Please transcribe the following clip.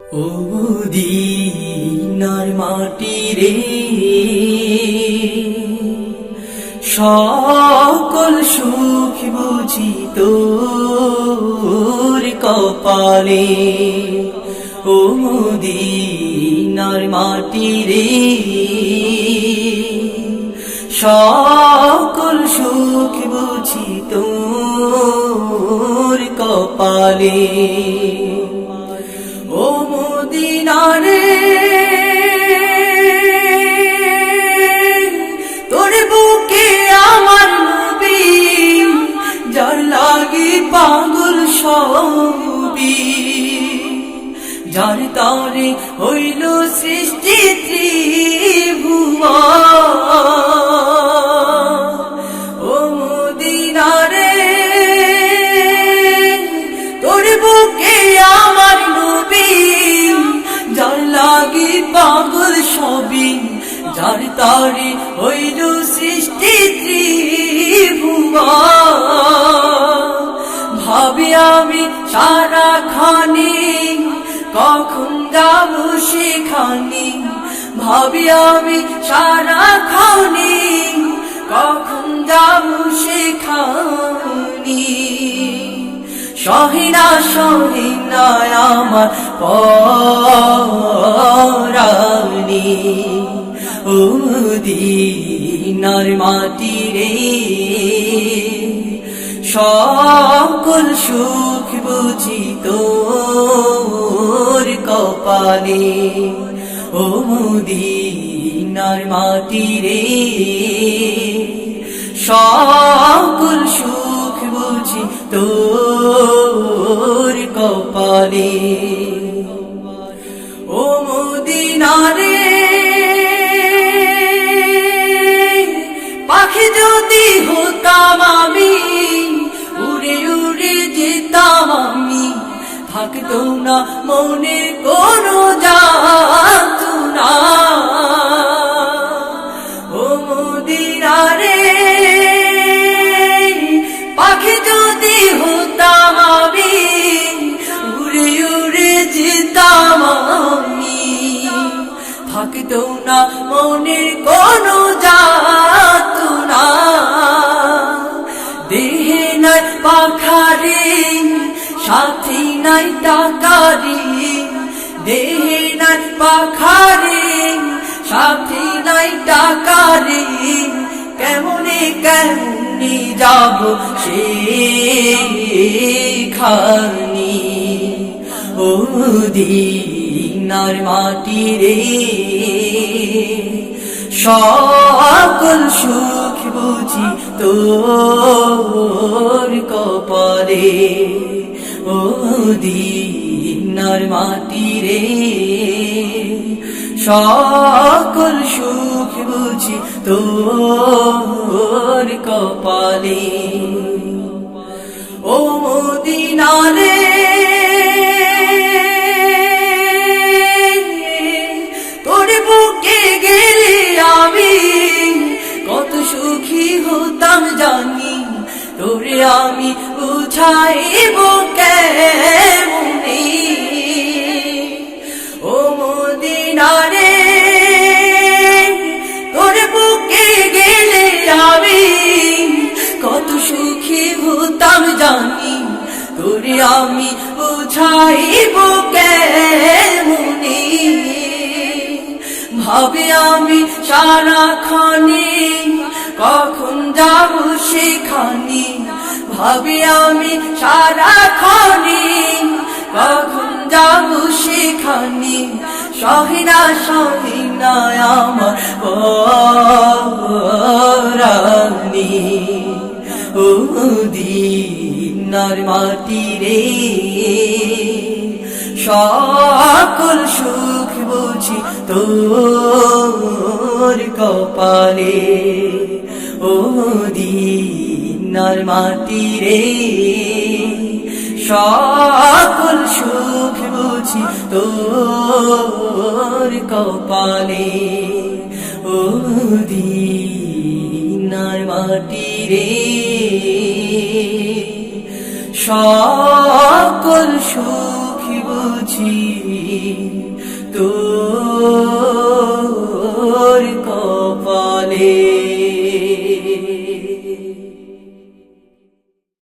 ও মদিনার মাটি রে, সকল সুখ বুঝি তোর কপালে। ও মদিনার মাটি রে, সকল সুখ বুঝি তোর কপালে। ও মদিনা রে, তোর বুকে আমার নবী, যার লাগি পাগল সবই, যার তরে হইল সৃষ্টি ত্রিভুবন। ও মদিনা রে, তোর বুকে আমার নবী, যার লাগি পাগল সবই, যার তরে হইল সৃষ্টি ত্রিভুবন। ভাবি আমি সারাখানি, কখন যাব সেখানে। ভাবি আমি সারাখানি, কখন যাব সেখানে। সহিনা সহিনা আমার পরানি। ও মদিনার মাটি রে, সকল সুখ বুঝি তোর কপালে। ও মদিনার মাটি রে, সকল সুখ বুঝি তোর কপালে। ও মদিনা রে, পাখি যদি হতাম আমি, উড়ে উড়ে যেতাম আমি, থাকতো না মনে কোনো যাতনা। ও মদিনা রে, পাখি যদি হতাম আমি, উড়ে উড়ে যেতাম আমি, থাকতো না মনের কোনো যাতনা। দেহে নাই পাখারে, সাথী নাই টাকারে। দেহে নাই পাখারে, সাথী নাই টাকারে। কেমনে কেমনে যাব সেখানে। ও মদিনার মাটি রে, সকল সুখ বুঝি তোর কপালে। ও মদিনার মাটি রে, সকল সুখ বুঝি তোর কপালে। ও মদিনা রে, তোর বুকে গেলে আমি কত সুখী হতাম জানি। তোরে আমি বুঝাইব কেমনে। ও মদিনা রে, তোর বুকে গেলে আমি কত সুখী হতাম জানি। তোরে আমি বুঝাইব কেমনে। ভাবে আমি সারাখানি, কখন যাব সেখানে। ভাবে আমি সারাখানি, কখন যাব সেখানে। সহিনা সহিনা আমার পরানি। ও মদিনার মাটি রে, সকল সুখ বুঝি তোর কপালে। ও মদিনার মাটি রে, সকল সুখ বুঝি তোর কপালে। ও মদিনার মাটি রে, সকল সুখ বুঝি তোর কপালে।